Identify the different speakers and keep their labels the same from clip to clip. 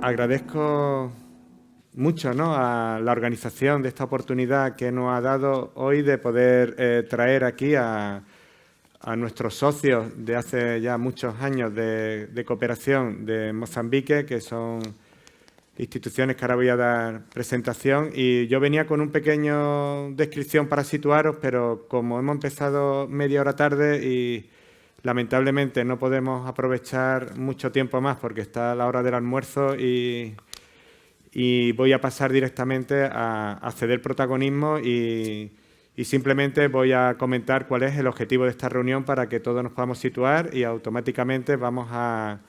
Speaker 1: agradezco mucho, ¿no?, a la organización de esta oportunidad que nos ha dado hoy de poder traer aquí a nuestros socios de hace ya muchos años de cooperación de Mozambique, que son instituciones que ahora voy a dar presentación. Y yo venía con un pequeño descripción para situaros, pero como hemos empezado media hora tarde y lamentablemente no podemos aprovechar mucho tiempo más porque está la hora del almuerzo y voy a pasar directamente a ceder protagonismo y simplemente voy a comentar cuál es el objetivo de esta reunión para que todos nos podamos situar y automáticamente vamos a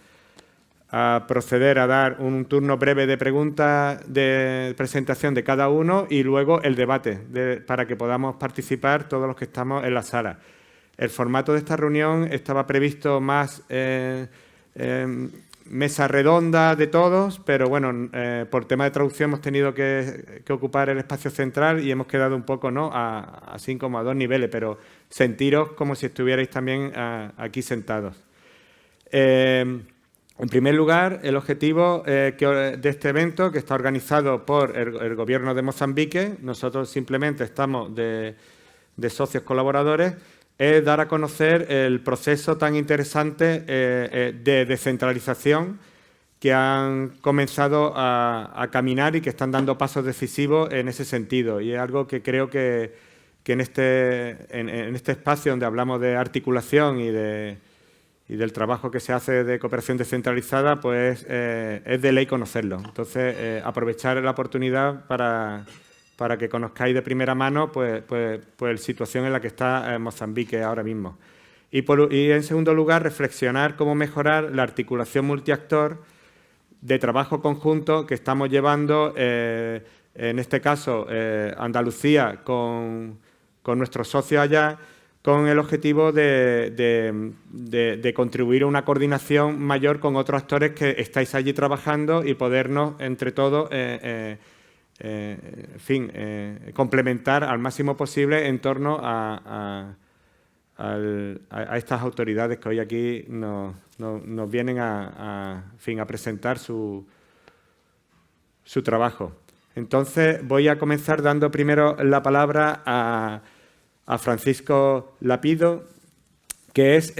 Speaker 1: proceder a dar un turno breve de preguntas de presentación de cada uno y luego el debate para que podamos participar todos los que estamos en la sala. El formato de esta reunión estaba previsto más mesa redonda de todos, pero bueno, por tema de traducción hemos tenido que ocupar el espacio central y hemos quedado un poco, ¿no?, así como a dos niveles, pero sentiros como si estuvierais también aquí sentados. En primer lugar, el objetivo de este evento, que está organizado por el Gobierno de Mozambique, nosotros simplemente estamos de socios colaboradores, es dar a conocer el proceso tan interesante de descentralización que han comenzado a caminar y que están dando pasos decisivos en ese sentido. Y es algo que creo que en este espacio donde hablamos de articulación y del trabajo que se hace de cooperación descentralizada, pues es de ley conocerlo. Entonces, aprovechar la oportunidad para que conozcáis de primera mano pues la situación en la que está Mozambique ahora mismo. Y en segundo lugar, reflexionar cómo mejorar la articulación multiactor de trabajo conjunto que estamos llevando, en este caso Andalucía con nuestros socios allá, con el objetivo de contribuir a una coordinación mayor con otros actores que estáis allí trabajando y podernos entre todos complementar al máximo posible en torno a estas autoridades que hoy aquí nos vienen a presentar su trabajo. Entonces, voy a comenzar dando primero la palabra a Francisco Lapido, que es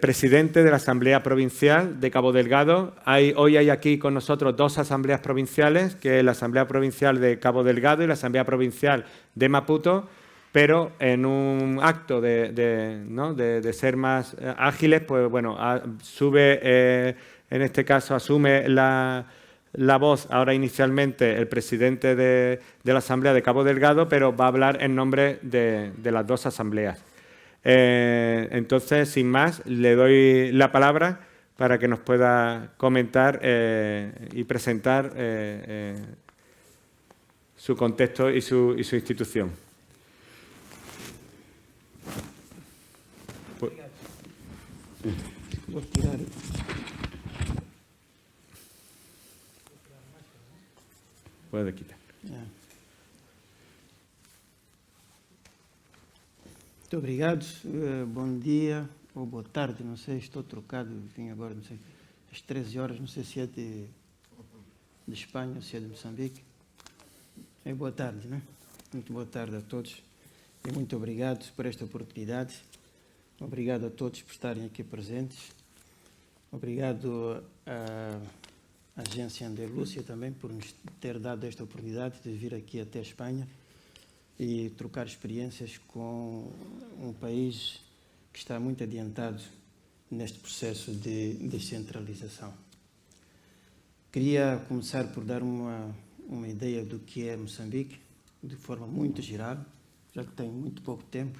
Speaker 1: presidente de la Asamblea Provincial de Cabo Delgado. Hoy hay aquí con nosotros dos asambleas provinciales, que es la Asamblea Provincial de Cabo Delgado y la Asamblea Provincial de Maputo, pero en un acto de ser más ágiles, pues bueno, en este caso asume la voz ahora inicialmente el presidente de la Asamblea de Cabo Delgado, pero va a hablar en nombre de las dos asambleas. Entonces, sin más, le doy la palabra para que nos pueda comentar y presentar su contexto y su institución. Puede quitar.
Speaker 2: Muito obrigado. Bom dia ou boa tarde, não sei, estou trocado, vim agora, não sei, às 13 horas, não sei se é de Espanha ou se é de Moçambique. É boa tarde, né? Muito boa tarde a todos e muito obrigado por esta oportunidade. Obrigado a todos por estarem aqui presentes. Obrigado à Agência Andelúcia também por nos ter dado esta oportunidade de vir aqui até a Espanha e trocar experiências com um país que está muito adiantado neste processo de descentralização. Queria começar por dar uma ideia do que é Moçambique, de forma muito geral, já que tenho muito pouco tempo.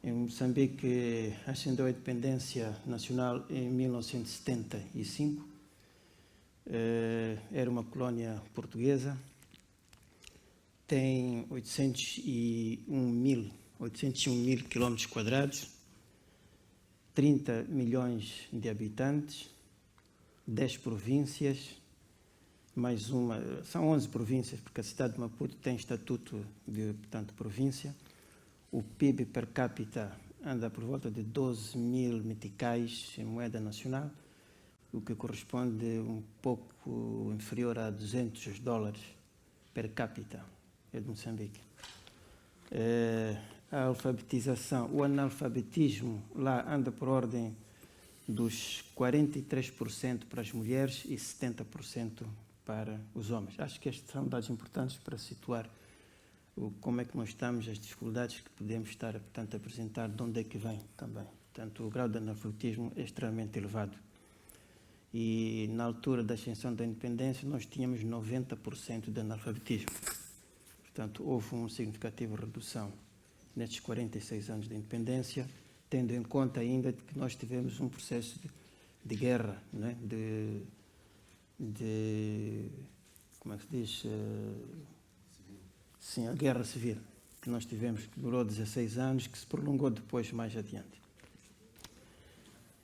Speaker 2: Em Moçambique ascendeu a independência nacional em 1975, era uma colónia portuguesa, tem 801 mil quilómetros quadrados, 30 milhões de habitantes, 10 províncias, mais uma, são 11 províncias, porque a cidade de Maputo tem estatuto de, portanto, província. O PIB per capita anda por volta de 12 mil meticais em moeda nacional. o que corresponde um pouco inferior a $200 per capita, de Moçambique. A alfabetização, o analfabetismo lá anda por ordem dos 43% para as mulheres e 70% para os homens. Acho que estes são dados importantes para situar como é que nós estamos, as dificuldades que podemos estar, portanto, a apresentar, de onde é que vem também. Portanto, o grau de analfabetismo é extremamente elevado. E na altura da ascensão da independência nós tínhamos 90% de analfabetismo. Portanto, houve uma significativa redução nestes 46 anos de independência, tendo em conta ainda que nós tivemos um processo de guerra, não é? Como é que se diz? Sim, a guerra civil que nós tivemos, que durou 16 anos, que se prolongou depois mais adiante.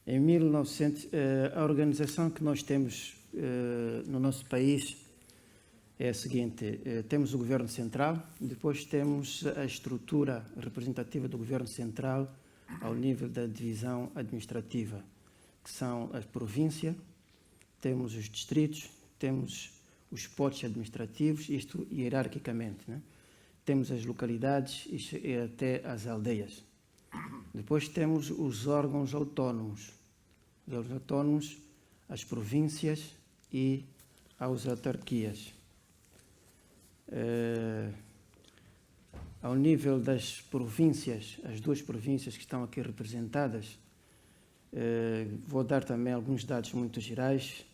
Speaker 2: Em 1900, a organização que nós temos no nosso país é a seguinte: temos o Governo Central, depois temos a estrutura representativa do Governo Central ao nível da divisão administrativa, que são a província, temos os distritos, temos os postos administrativos, isto hierarquicamente, né? Temos as localidades e até as aldeias. Depois temos os órgãos autónomos, as províncias e as autarquias. Ao nível das províncias, as duas províncias que estão aqui representadas, vou dar também alguns dados muito gerais.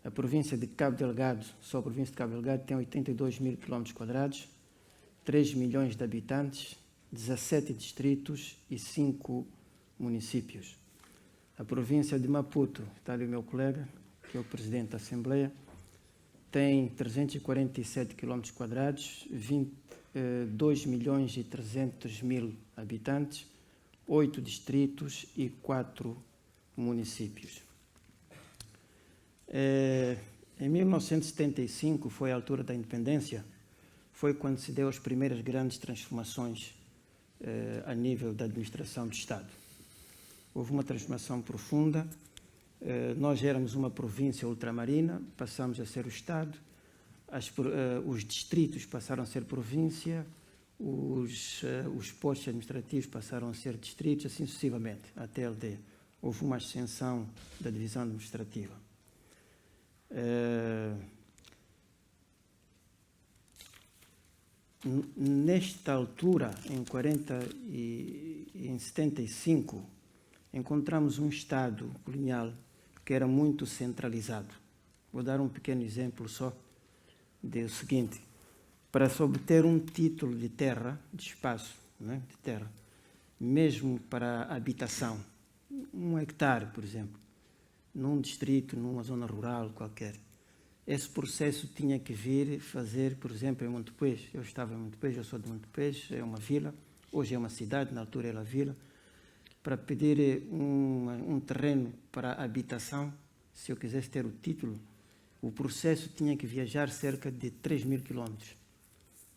Speaker 2: A província de Cabo Delgado, só a província de Cabo Delgado, tem 82 mil km², 3 milhões de habitantes, 17 distritos e 5 municípios. A província de Maputo, está ali o meu colega, que é o presidente da Assembleia, tem 347 km², 2 milhões e 300 mil habitantes, 8 distritos e 4 municípios. Em 1975, foi a altura da independência, foi quando se deu as primeiras grandes transformações a nível da administração do Estado. Houve uma transformação profunda. Nós éramos uma província ultramarina, passamos a ser o Estado, os distritos passaram a ser província, os postos administrativos passaram a ser distritos, assim sucessivamente, até a aldeia. Houve uma ascensão da divisão administrativa. Nesta altura, em 75, encontramos um Estado colonial que era muito centralizado. Vou dar um pequeno exemplo só do seguinte: para se obter um título de terra, de espaço, né, de terra, mesmo para habitação, 1 hectare, por exemplo, num distrito, numa zona rural qualquer, esse processo tinha que vir fazer, por exemplo, em Montepês. Eu estava em Montepês, eu sou de Montepês, é uma vila, hoje é uma cidade, na altura era vila. Para pedir um terreno para habitação, se eu quisesse ter o título, o processo tinha que viajar cerca de 3 mil quilómetros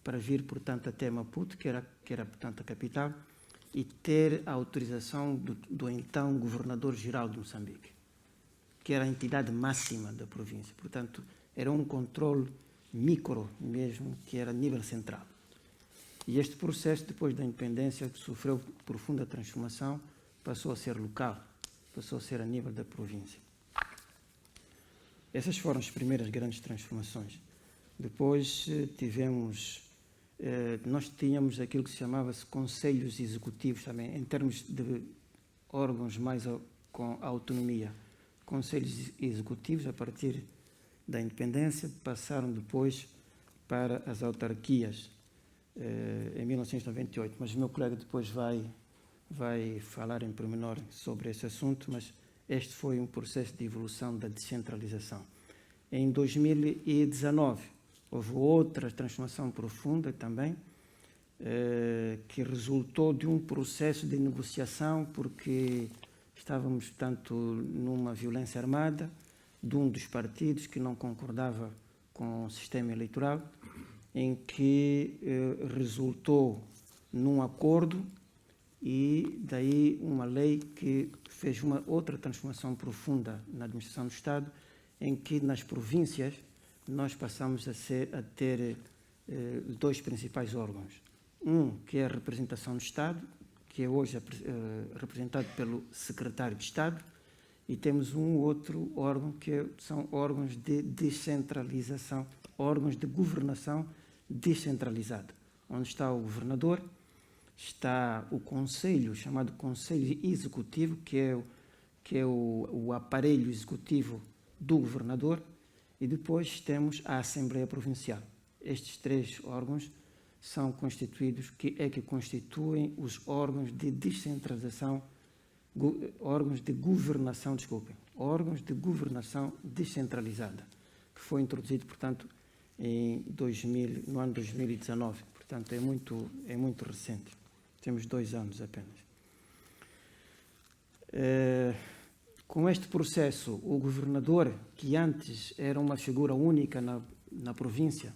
Speaker 2: para vir, portanto, até Maputo, que era portanto, a capital, e ter a autorização do então governador-geral de Moçambique, que era a entidade máxima da província. Portanto, era um controle micro mesmo, que era a nível central. E este processo, depois da independência, sofreu profunda transformação, passou a ser local, passou a ser a nível da província. Essas foram as primeiras grandes transformações. Depois nós tínhamos aquilo que se chamava-se conselhos executivos também, em termos de órgãos mais com autonomia. Conselhos executivos, a partir da independência, passaram depois para as autarquias, em 1998, mas o meu colega depois vai falar em pormenor sobre esse assunto, mas este foi um processo de evolução da descentralização. Em 2019, houve outra transformação profunda também, que resultou de um processo de negociação, porque estávamos, portanto, numa violência armada de um dos partidos que não concordava com o sistema eleitoral, em que resultou num acordo e daí uma lei que fez uma outra transformação profunda na administração do Estado, em que nas províncias nós passamos a ter dois principais órgãos. Um que é a representação do Estado, que é hoje representado pelo secretário de Estado, e temos um outro órgão que são órgãos de descentralização, órgãos de governação descentralizada, onde está o governador, está o Conselho, chamado Conselho Executivo, que é o aparelho executivo do governador, e depois temos a Assembleia Provincial. Estes três órgãos são constituídos, que constituem os órgãos de descentralização, órgãos de governação descentralizada, que foi introduzido, portanto, no ano 2019. Portanto, é muito recente. Temos 2 anos apenas. Com este processo, o governador, que antes era uma figura única na província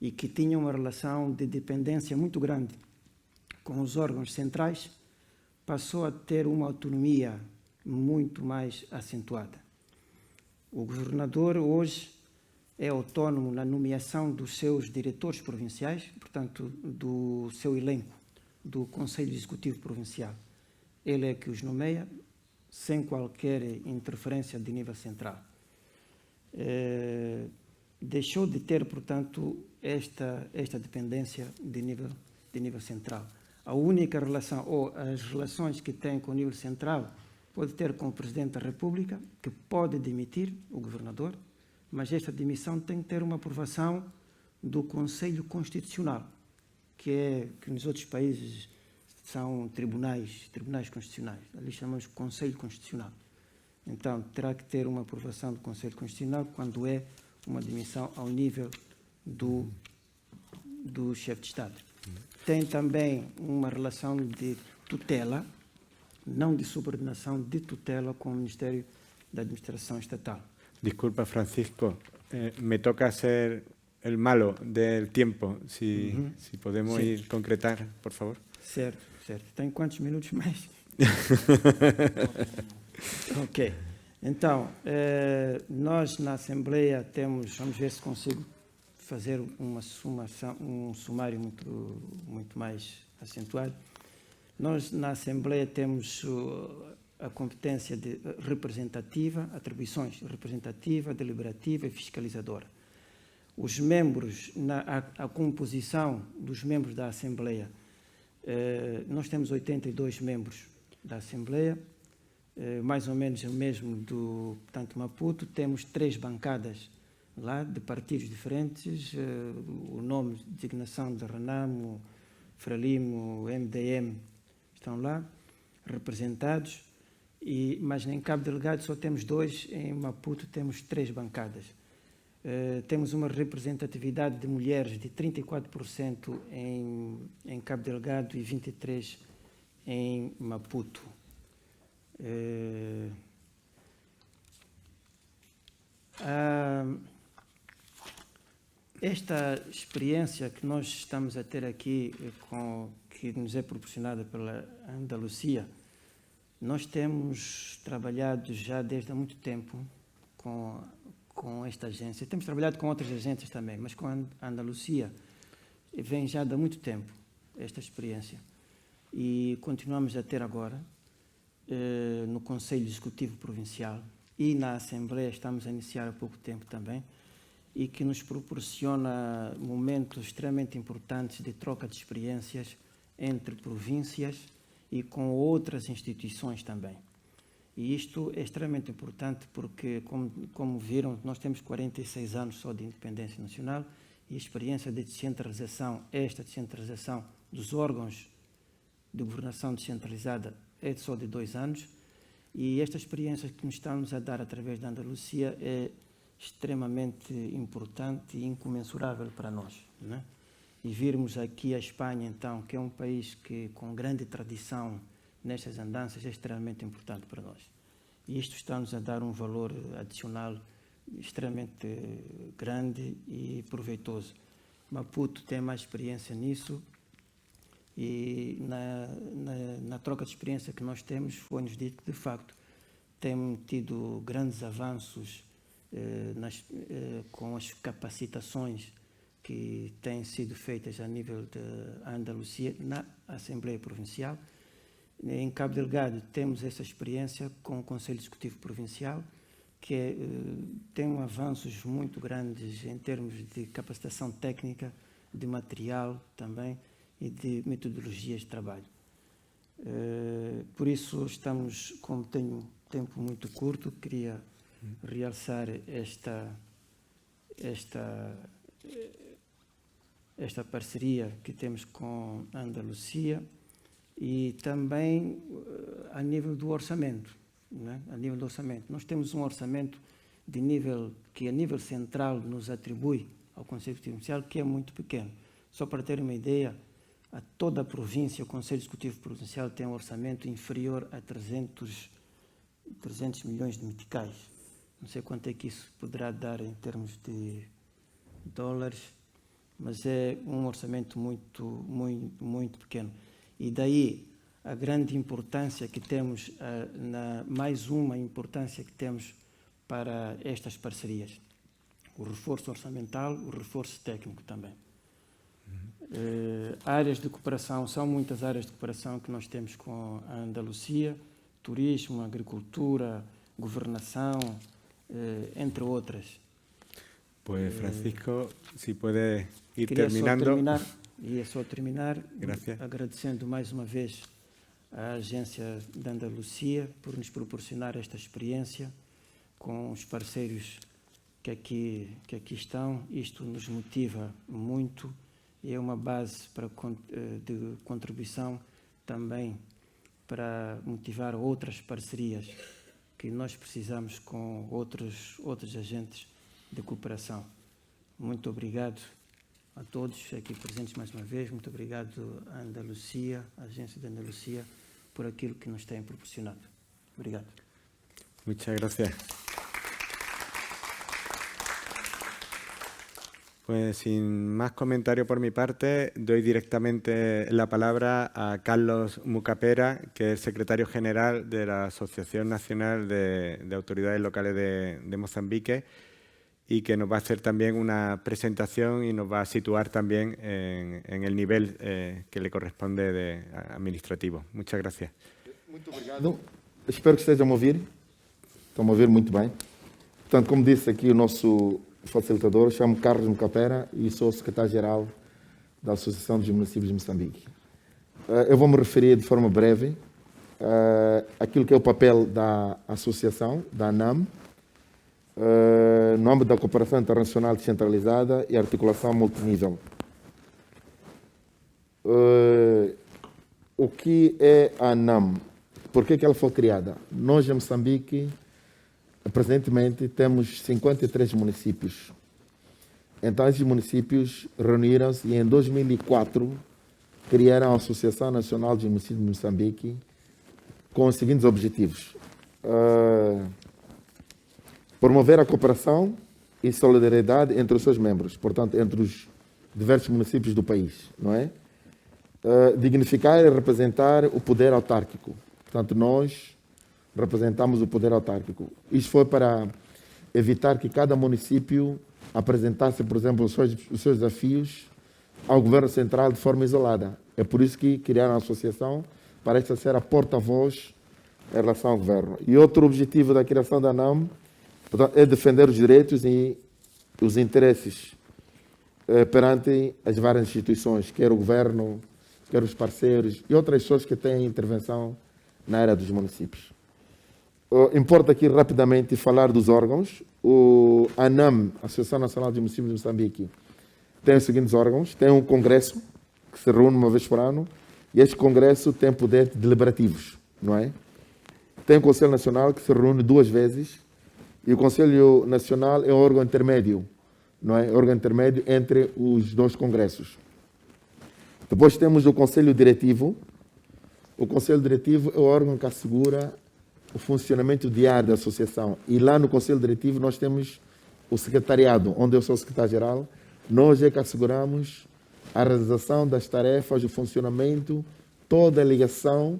Speaker 2: e que tinha uma relação de dependência muito grande com os órgãos centrais, passou a ter uma autonomia muito mais acentuada. O governador hoje é autónomo na nomeação dos seus diretores provinciais, portanto, do seu elenco, do Conselho Executivo Provincial. Ele é que os nomeia, sem qualquer interferência de nível central. Deixou de ter, portanto, esta dependência de nível central. A única relação, ou as relações que tem com o nível central, pode ter com o Presidente da República, que pode demitir o governador, mas esta demissão tem que ter uma aprovação do Conselho Constitucional, que nos outros países são tribunais constitucionais. Ali chamamos Conselho Constitucional. Então, terá que ter uma aprovação do Conselho Constitucional quando é uma demissão ao nível do chefe de Estado. Tem também uma relação de tutela, não de subordinação, de tutela com o Ministério da Administração Estatal.
Speaker 1: Disculpa, Francisco, me toca ser el malo del tiempo, si podemos ir concretar, por favor.
Speaker 2: Certo. Tem quantos minutos mais? Ok. Então, nós na Assembleia temos, vamos ver se consigo fazer um sumário muito mais acentuado. Nós na Assembleia temos a competência representativa, atribuições representativa, deliberativa e fiscalizadora. Os membros, a composição dos membros da Assembleia, nós temos 82 membros da Assembleia, mais ou menos o mesmo do, portanto, Maputo. Temos 3 bancadas lá, de partidos diferentes, o nome de designação de Renamo, Frelimo, MDM, estão lá representados, mas em Cabo Delgado só temos 2, em Maputo temos 3 bancadas. Temos uma representatividade de mulheres de 34% em Cabo Delgado e 23% em Maputo. Esta experiência que nós estamos a ter aqui, que nos é proporcionada pela Andalucia, nós temos trabalhado já desde há muito tempo com esta agência. Temos trabalhado com outras agências também, mas com a Andalucia vem já de há muito tempo esta experiência. E continuamos a ter agora, no Conselho Executivo Provincial e na Assembleia, estamos a iniciar há pouco tempo também, e que nos proporciona momentos extremamente importantes de troca de experiências entre províncias e com outras instituições também. E isto é extremamente importante porque, como viram, nós temos 46 anos só de independência nacional e a experiência de descentralização, esta descentralização dos órgãos de governação descentralizada é só de 2 anos, e esta experiência que nos estamos a dar através da Andalucia é extremamente importante e incomensurável para nós, não é? E virmos aqui a Espanha, então, que é um país com grande tradição nestas andanças, é extremamente importante para nós. E isto está-nos a dar um valor adicional extremamente grande e proveitoso. Maputo tem mais experiência nisso, E na troca de experiência que nós temos, foi-nos dito que, de facto, temos tido grandes avanços com as capacitações que têm sido feitas a nível da Andaluzia, na Assembleia Provincial. Em Cabo Delgado temos essa experiência com o Conselho Executivo Provincial, que tem avanços muito grandes em termos de capacitação técnica, de material também e de metodologias de trabalho. Por isso estamos, como tenho tempo muito curto, queria realçar esta parceria que temos com a Andaluzia e também a nível do orçamento. Né? A nível do orçamento. Nós temos um orçamento que a nível central nos atribui ao Conselho Executivo, que é muito pequeno. Só para ter uma ideia, a toda a província, o Conselho Executivo Provincial tem um orçamento inferior a 300 milhões de meticais. Não sei quanto é que isso poderá dar em termos de dólares, mas é um orçamento muito pequeno. E daí a grande importância que temos, mais uma importância que temos para estas parcerias. O reforço orçamental, o reforço técnico também. Áreas de cooperação, são muitas áreas de cooperação que nós temos com a Andaluzia, turismo, agricultura, governação, entre outras.
Speaker 1: Pues Francisco, si puede ir
Speaker 2: terminando.
Speaker 1: Queria
Speaker 2: só terminar
Speaker 1: Gracias.
Speaker 2: Agradecendo mais uma vez à Agência da Andaluzia por nos proporcionar esta experiência com os parceiros que aqui estão. Isto nos motiva muito e é uma base de contribuição também para motivar outras parcerias que nós precisamos com outros agentes de cooperação. Muito obrigado a todos aqui presentes mais uma vez. Muito obrigado à Andaluzia, à Agência da Andaluzia, por aquilo que nos têm proporcionado. Obrigado.
Speaker 1: Muchas gracias. Pues sin más comentario por mi parte, doy directamente la palabra a Carlos Mucapera, que es secretario general de la Asociación Nacional de Autoridades Locales de Mozambique y que nos va a hacer también una presentación y nos va a situar también en el nivel que le corresponde administrativo. Muchas gracias.
Speaker 3: Muito obrigado. Espero que estejam a ouvir. Estão a ouvir muito bem. Portanto, como disse aqui o nosso facilitador, chamo-me Carlos Mucapera e sou secretário-geral da Associação dos Municípios de Moçambique. Eu vou me referir de forma breve àquilo que é o papel da associação, da ANAM, no âmbito da cooperação internacional descentralizada e articulação multinível. O que é a ANAM? Por que ela foi criada? Nós, em Moçambique, presentemente, temos 53 municípios. Então, esses municípios reuniram-se e, em 2004, criaram a Associação Nacional dos Municípios de Moçambique com os seguintes objetivos. Promover a cooperação e solidariedade entre os seus membros, portanto, entre os diversos municípios do país, não é? Dignificar e representar o poder autárquico. Portanto, nós representamos o poder autárquico. Isto foi para evitar que cada município apresentasse, por exemplo, os seus desafios ao governo central de forma isolada. É por isso que criaram a associação, para esta ser a porta-voz em relação ao governo. E outro objetivo da criação da ANAM, portanto, é defender os direitos e os interesses perante as várias instituições, quer o governo, quer os parceiros e outras pessoas que têm intervenção na área dos municípios. Importa aqui rapidamente falar dos órgãos. O ANAM, Associação Nacional de Municípios de Moçambique, tem os seguintes órgãos. Tem um congresso, que se reúne uma vez por ano, e este congresso tem poder deliberativos, não é? Tem o Conselho Nacional, que se reúne 2 vezes, e o Conselho Nacional é um órgão intermédio, não é? Órgão intermédio entre os 2 congressos. Depois temos o Conselho Diretivo. O Conselho Diretivo é o órgão que assegura o funcionamento diário da associação. E lá no Conselho Diretivo nós temos o secretariado, onde eu sou secretário-geral. Nós é que asseguramos a realização das tarefas, o funcionamento, toda a ligação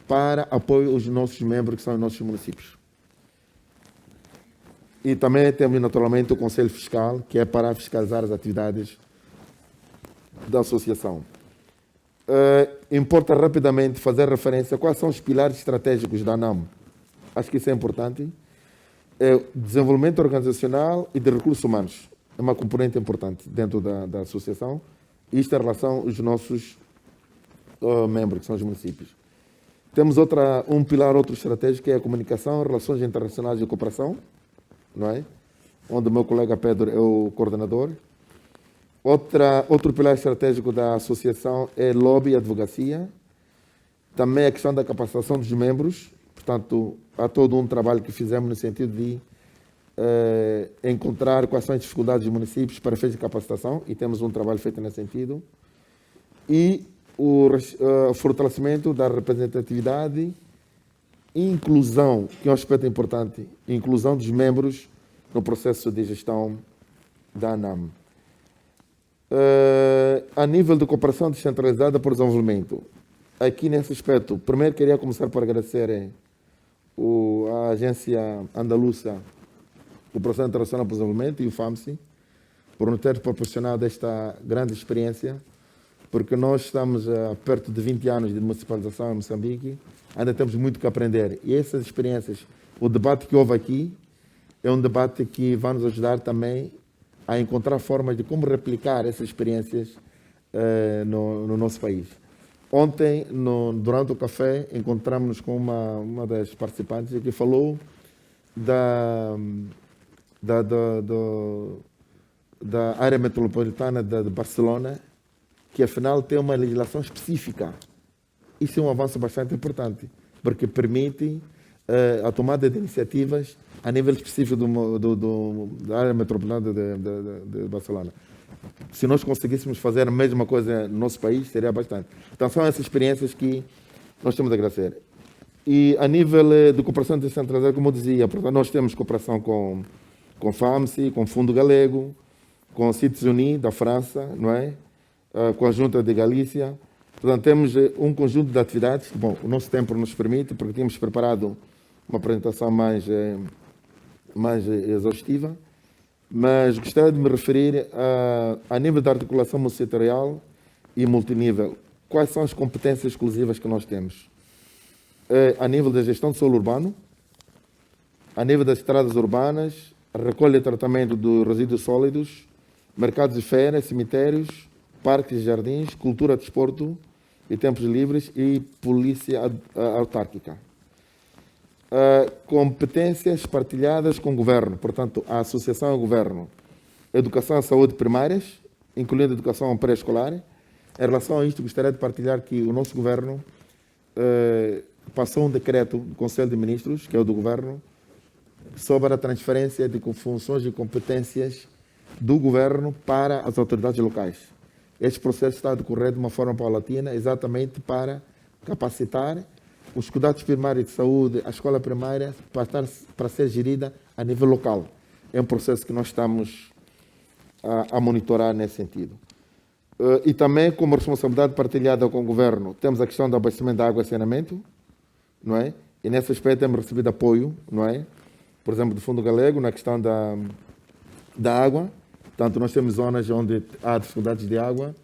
Speaker 3: para apoio aos nossos membros, que são os nossos municípios. E também temos, naturalmente, o Conselho Fiscal, que é para fiscalizar as atividades da associação. Importa rapidamente fazer referência a quais são os pilares estratégicos da ANAM. Acho que isso é importante. Desenvolvimento organizacional e de recursos humanos. É uma componente importante dentro da associação. Isto em relação aos nossos membros, que são os municípios. Temos um pilar estratégico, que é a comunicação, relações internacionais e cooperação, não é? Onde o meu colega Pedro é o coordenador. Outro pilar estratégico da associação é lobby e advocacia. Também a questão da capacitação dos membros. Portanto, há todo um trabalho que fizemos no sentido de encontrar quais são as dificuldades dos municípios para efeitos de capacitação, e temos um trabalho feito nesse sentido. E o fortalecimento da representatividade e inclusão, que é um aspecto importante, inclusão dos membros no processo de gestão da ANAM. A nível de cooperação descentralizada para o desenvolvimento, aqui nesse aspecto, primeiro queria começar por agradecer a Agência Andaluça do Processo Internacional para o Desenvolvimento e o FAMSI por nos ter proporcionado esta grande experiência, porque nós estamos perto de 20 anos de municipalização em Moçambique, ainda temos muito que aprender. E essas experiências, o debate que houve aqui, é um debate que vai nos ajudar também a encontrar formas de como replicar essas experiências no nosso país. Ontem, durante o café, encontramos-nos com uma das participantes que falou da área metropolitana de Barcelona, que afinal tem uma legislação específica. Isso é um avanço bastante importante, porque permite a tomada de iniciativas a nível específico da área metropolitana de Barcelona. Se nós conseguíssemos fazer a mesma coisa no nosso país, seria bastante. Então, são essas experiências que nós temos a agradecer. E a nível de cooperação descentralizada, como eu dizia, nós temos cooperação com FAMSI, com o Fundo Galego, com o CITES-UNI da França, não é? Com a Junta de Galícia. Portanto, temos um conjunto de atividades. Bom, o nosso tempo nos permite, porque tínhamos preparado uma apresentação mais exaustiva, mas gostaria de me referir a nível da articulação multissetorial e multinível. Quais são as competências exclusivas que nós temos? A nível da gestão de solo urbano, a nível das estradas urbanas, recolha e tratamento de resíduos sólidos, mercados de feiras, cemitérios, parques e jardins, cultura, desporto e tempos livres e polícia autárquica. Competências partilhadas com o governo, portanto, a associação ao governo. Educação e saúde primárias, incluindo educação pré-escolar. Em relação a isto, gostaria de partilhar que o nosso governo passou um decreto do Conselho de Ministros, que é o do governo, sobre a transferência de funções e competências do governo para as autoridades locais. Este processo está a decorrer de uma forma paulatina, exatamente para capacitar os cuidados primários de saúde, a escola primária, para ser gerida a nível local. É um processo que nós estamos a monitorar nesse sentido. E também, como responsabilidade partilhada com o governo, temos a questão do abastecimento de água e saneamento, não é? E nesse aspecto temos recebido apoio, não é? Por exemplo, do Fundo Galego, na questão da água. Portanto, nós temos zonas onde há dificuldades de água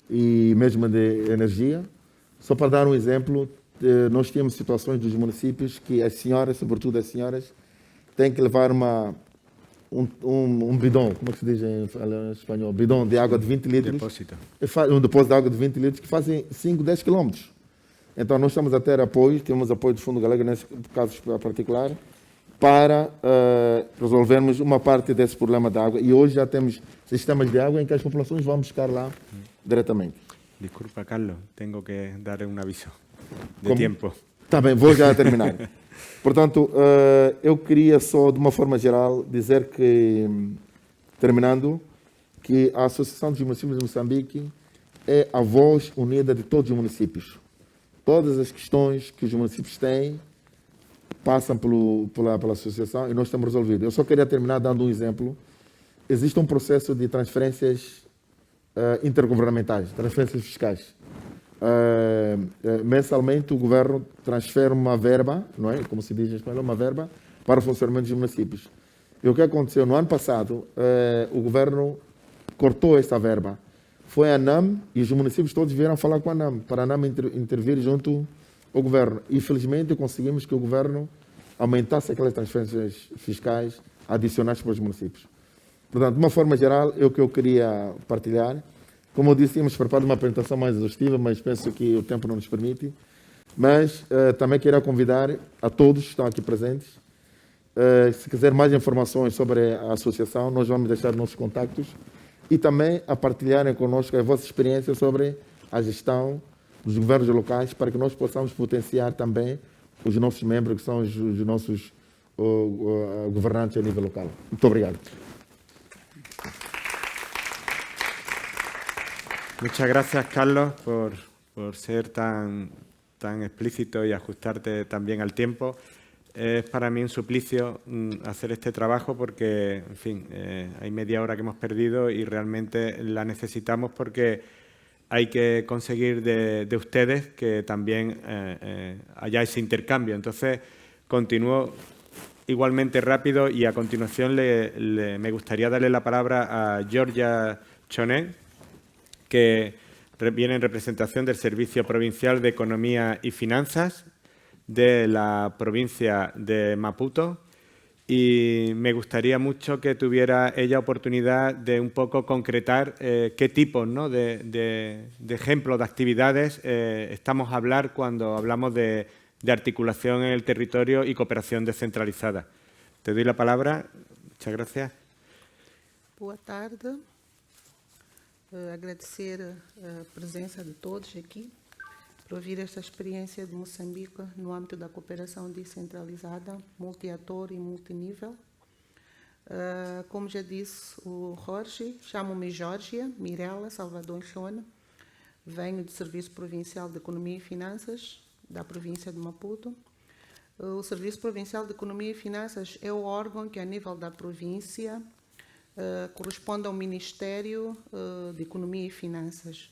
Speaker 3: e mesmo de energia. Só para dar um exemplo, nós temos situações dos municípios que as senhoras, sobretudo as senhoras, têm que levar um bidão, como é que se diz em espanhol? Bidão de água de 20 litros.
Speaker 1: Depósito.
Speaker 3: Um depósito de água de 20 litros que fazem 5, 10 quilómetros. Então, nós estamos a ter apoio, temos apoio do Fundo Galego, nesse caso particular, para resolvermos uma parte desse problema de água. E hoje já temos sistemas de água em que as populações vão buscar lá diretamente.
Speaker 1: Disculpa, Carlos, tenho que dar um aviso de tempo.
Speaker 3: Está bem, vou já terminar. Portanto, eu queria só, de uma forma geral, dizer que, terminando, que a Associação dos Municípios de Moçambique é a voz unida de todos os municípios. Todas as questões que os municípios têm passam pela associação e nós estamos resolvidos. Eu só queria terminar dando um exemplo. Existe um processo de transferências intergovernamentais, transferências fiscais. Mensalmente o governo transfere uma verba, não é? Como se diz em espanhol, uma verba para o funcionamento dos municípios. E o que aconteceu no ano passado, o governo cortou essa verba. Foi a ANAM e os municípios todos vieram falar com a ANAM, para a ANAM intervir junto ao governo. E felizmente conseguimos que o governo aumentasse aquelas transferências fiscais adicionais para os municípios. Portanto, de uma forma geral, é o que eu queria partilhar. Como eu disse, tínhamos preparado uma apresentação mais exaustiva, mas penso que o tempo não nos permite. Mas também queria convidar a todos que estão aqui presentes. Se quiser mais informações sobre a associação, nós vamos deixar nossos contactos e também a partilharem conosco a vossa experiência sobre a gestão dos governos locais para que nós possamos potenciar também os nossos membros, que são os nossos governantes a nível local. Muito obrigado.
Speaker 1: Muchas gracias, Carlos, por ser tan explícito y ajustarte también al tiempo. Es para mí un suplicio hacer este trabajo porque, en fin, hay media hora que hemos perdido y realmente la necesitamos porque hay que conseguir de ustedes que también haya ese intercambio. Entonces, continúo igualmente rápido y a continuación me gustaría darle la palabra a Georgia Chonet, que viene en representación del Servicio Provincial de Economía y Finanzas de la provincia de Maputo, y me gustaría mucho que tuviera ella oportunidad de un poco concretar qué tipos, ¿no?, de ejemplos de actividades estamos a hablar cuando hablamos de articulación en el territorio y cooperación descentralizada. Te doy la palabra. Muchas gracias.
Speaker 4: Boa tarde. Agradecer a presença de todos aqui para ouvir esta experiência de Moçambique no âmbito da cooperação descentralizada, multiator e multinível. Como já disse o Jorge, chamo-me Georgia Mirella Salvador Nchona, venho do Serviço Provincial de Economia e Finanças da província de Maputo. O Serviço Provincial de Economia e Finanças é o órgão que, a nível da província, corresponde ao Ministério de Economia e Finanças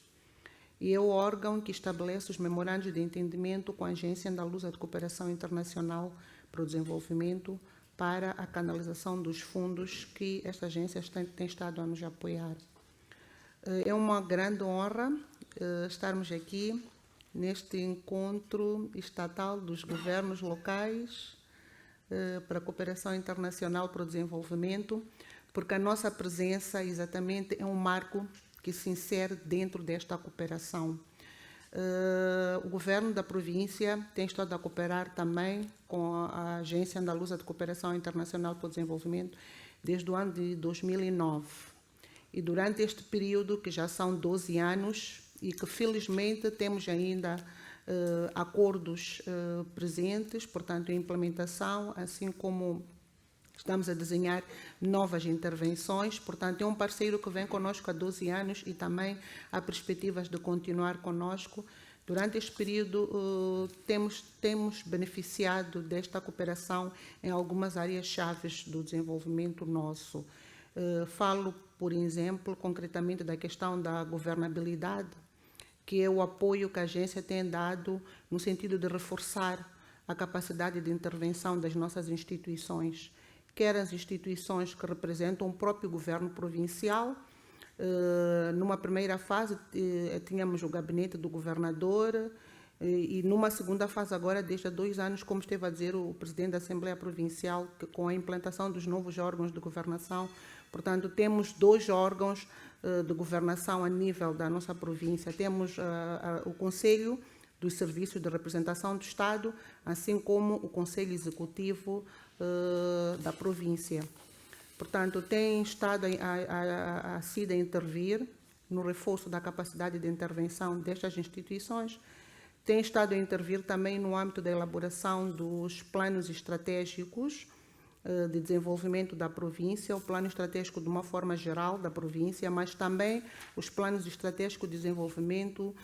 Speaker 4: e é o órgão que estabelece os memorandos de entendimento com a Agência Andaluza de Cooperação Internacional para o Desenvolvimento para a canalização dos fundos que esta agência tem estado a nos apoiar. É uma grande honra estarmos aqui neste encontro estatal dos governos locais para a cooperação internacional para o desenvolvimento, porque a nossa presença exatamente é um marco que se insere dentro desta cooperação. O governo da província tem estado a cooperar também com a Agência Andaluza de Cooperação Internacional para o Desenvolvimento desde o ano de 2009. E durante este período, que já são 12 anos, e que felizmente temos ainda acordos presentes, portanto, em implementação, assim como estamos a desenhar novas intervenções, portanto, é um parceiro que vem conosco há 12 anos e também há perspectivas de continuar conosco. Durante este período, temos beneficiado desta cooperação em algumas áreas-chave do desenvolvimento nosso. Falo, por exemplo, concretamente da questão da governabilidade, que é o apoio que a agência tem dado no sentido de reforçar a capacidade de intervenção das nossas instituições, quer as instituições que representam o próprio governo provincial. Numa primeira fase, tínhamos o gabinete do governador, e numa segunda fase agora, desde há 2 anos, como esteve a dizer o presidente da Assembleia Provincial, que com a implantação dos novos órgãos de governação, portanto, temos 2 órgãos de governação a nível da nossa província. Temos o Conselho dos Serviços de Representação do Estado, assim como o Conselho Executivo da província. Portanto, tem estado a SIDA a intervir no reforço da capacidade de intervenção destas instituições, tem estado a intervir também no âmbito da elaboração dos planos estratégicos de desenvolvimento da província, o plano estratégico de uma forma geral da província, mas também os planos estratégicos de desenvolvimento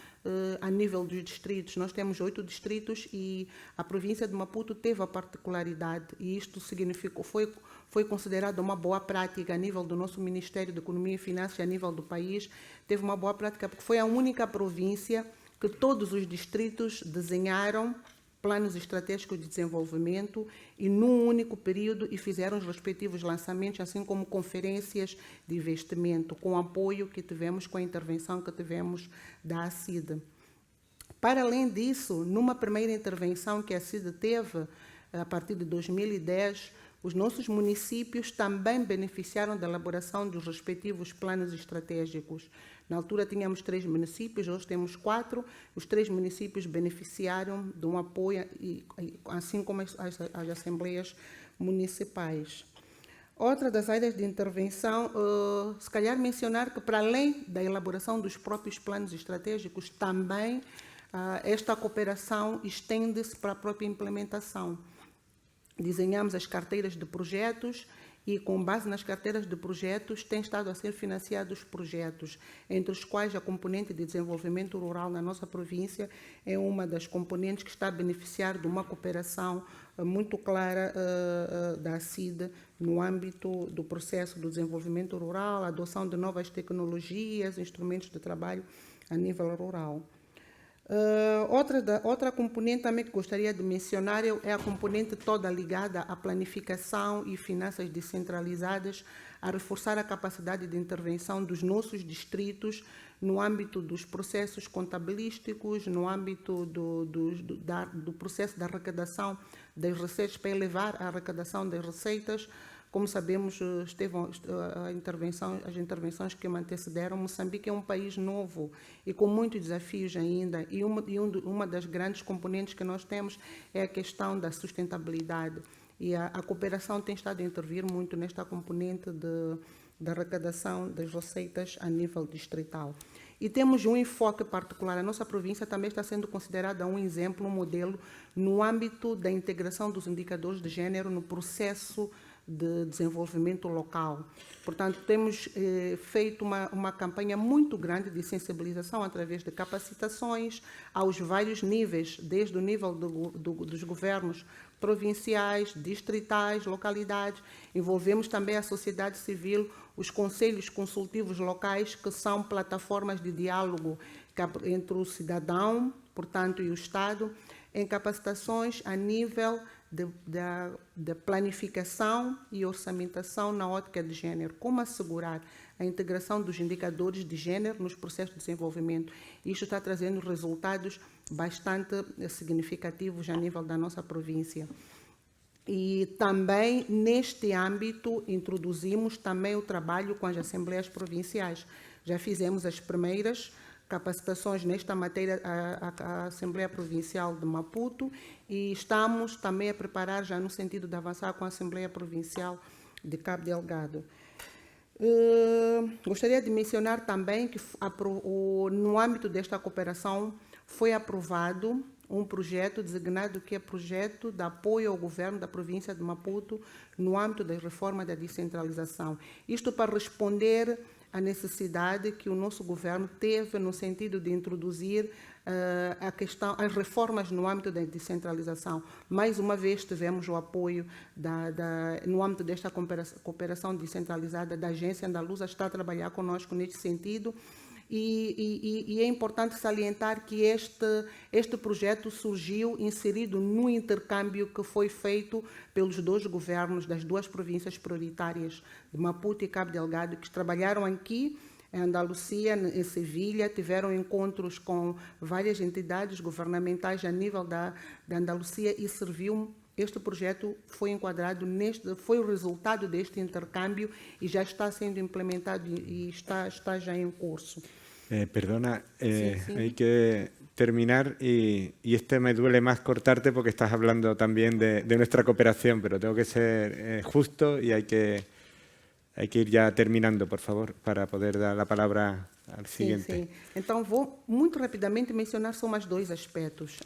Speaker 4: a nível dos distritos. Nós temos 8 distritos e a província de Maputo teve a particularidade, e isto significou, foi considerada uma boa prática a nível do nosso Ministério de Economia e Finanças, a nível do país, teve uma boa prática, porque foi a única província que todos os distritos desenharam planos estratégicos de desenvolvimento e num único período e fizeram os respectivos lançamentos, assim como conferências de investimento, com o apoio que tivemos, com a intervenção que tivemos da ACIDE. Para além disso, numa primeira intervenção que a ACIDE teve, a partir de 2010, os nossos municípios também beneficiaram da elaboração dos respectivos planos estratégicos. Na altura tínhamos 3 municípios, hoje temos 4. Os 3 municípios beneficiaram de um apoio, assim como as assembleias municipais. Outra das áreas de intervenção, se calhar mencionar que, para além da elaboração dos próprios planos estratégicos, também esta cooperação estende-se para a própria implementação. Desenhamos as carteiras de projetos e, com base nas carteiras de projetos, têm estado a ser financiados projetos, entre os quais a componente de desenvolvimento rural na nossa província é uma das componentes que está a beneficiar de uma cooperação muito clara da ACIDE no âmbito do processo do desenvolvimento rural, a adoção de novas tecnologias, instrumentos de trabalho a nível rural. Outra componente também que gostaria de mencionar é a componente toda ligada à planificação e finanças descentralizadas, a reforçar a capacidade de intervenção dos nossos distritos no âmbito dos processos contabilísticos, no âmbito do processo da arrecadação das receitas, para elevar a arrecadação das receitas. Como sabemos, as intervenções que me antecederam, Moçambique é um país novo e com muitos desafios ainda, e uma das grandes componentes que nós temos é a questão da sustentabilidade. E a cooperação tem estado a intervir muito nesta componente da arrecadação das receitas a nível distrital. E temos um enfoque particular. A nossa província também está sendo considerada um exemplo, um modelo, no âmbito da integração dos indicadores de género no processo de desenvolvimento local. Portanto, temos feito uma campanha muito grande de sensibilização através de capacitações aos vários níveis, desde o nível dos governos provinciais, distritais, localidades. Envolvemos também a sociedade civil, os conselhos consultivos locais, que são plataformas de diálogo entre o cidadão, portanto, e o Estado, em capacitações a nível de planificação e orçamentação na ótica de género. Como assegurar a integração dos indicadores de género nos processos de desenvolvimento. Isto está trazendo resultados bastante significativos a nível da nossa província. E também, neste âmbito, introduzimos também o trabalho com as assembleias provinciais. Já fizemos as primeiras capacitações nesta matéria à Assembleia Provincial de Maputo e estamos também a preparar já no sentido de avançar com a Assembleia Provincial de Cabo Delgado. Gostaria de mencionar também que no âmbito desta cooperação foi aprovado um projeto designado que é projeto de apoio ao governo da província de Maputo no âmbito da reforma da descentralização. Isto para responder à necessidade que o nosso governo teve no sentido de introduzir as reformas no âmbito da descentralização. Mais uma vez tivemos o apoio no âmbito desta cooperação descentralizada da Agência Andaluza, está a trabalhar conosco neste sentido. E é importante salientar que este projeto surgiu inserido no intercâmbio que foi feito pelos 2 governos das 2 províncias prioritárias de Maputo e Cabo Delgado, que trabalharam aqui em Andalucia, em Sevilha, tiveram encontros com várias entidades governamentais a nível da Andalucia e serviu. Este projeto foi enquadrado foi o resultado deste intercâmbio y já está sendo implementado y está já en curso.
Speaker 1: Perdona,
Speaker 4: Sí.
Speaker 1: hay que terminar y me duele más cortarte porque estás hablando también de nuestra cooperación, pero tengo que ser justo y hay que ir ya terminando, por favor, para poder dar la palabra siguiente.
Speaker 4: Sim. Então, vou muito rapidamente mencionar só mais 2 aspectos.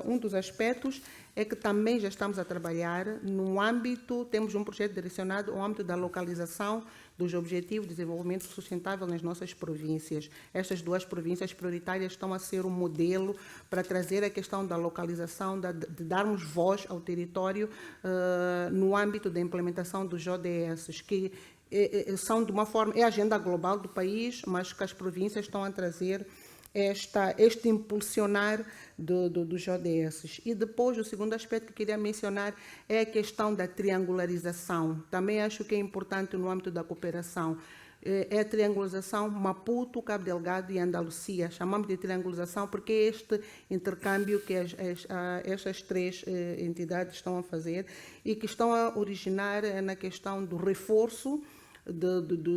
Speaker 4: Um dos aspectos é que também já estamos a trabalhar no âmbito, temos um projeto direcionado ao âmbito da localização dos Objetivos de Desenvolvimento Sustentável nas nossas províncias. Estas 2 províncias prioritárias estão a ser um modelo para trazer a questão da localização, de darmos voz ao território no âmbito da implementação dos ODS, que são de uma forma, é a agenda global do país, mas que as províncias estão a trazer este impulsionar dos ODS. E depois, o segundo aspecto que queria mencionar é a questão da triangularização. Também acho que é importante no âmbito da cooperação. É a triangularização Maputo, Cabo Delgado e Andalucia. Chamamos de triangularização porque é este intercâmbio que estas 3 entidades estão a fazer e que estão a originar na questão do reforço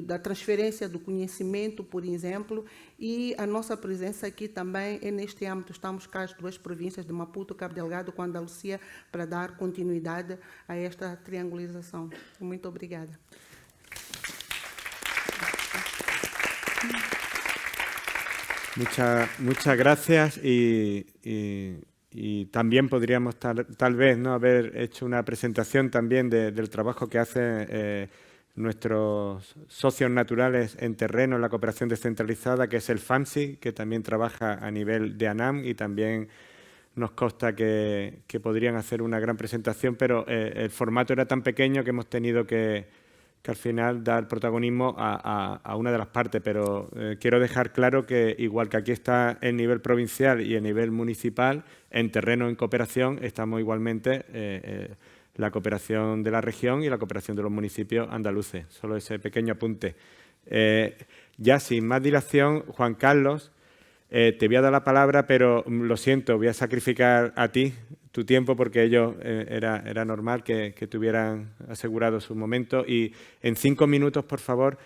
Speaker 4: da transferência do conhecimento, por exemplo, e a nossa presença aqui também é neste âmbito. Estamos cá as 2 províncias de Maputo, Cabo Delgado com Andalucia para dar continuidade a esta triangularização. Muito obrigada.
Speaker 1: Muchas gracias y también podríamos tal vez, ¿no?, haber hecho una presentación también del trabajo que hacen nuestros socios naturales en terreno en la cooperación descentralizada, que es el FAMSI, que también trabaja a nivel de ANAM y también nos consta que podrían hacer una gran presentación, pero el formato era tan pequeño que hemos tenido que al final dar protagonismo a una de las partes, pero quiero dejar claro que igual que aquí está el nivel provincial y el nivel municipal, en terreno en cooperación estamos igualmente la cooperación de la región y la cooperación de los municipios andaluces. Solo ese pequeño apunte. Ya sin más dilación, Juan Carlos, te voy a dar la palabra, pero lo siento, voy a sacrificar a ti tu tiempo porque ellos era normal que tuvieran asegurado su momento. Y en 5 minutos, por favor,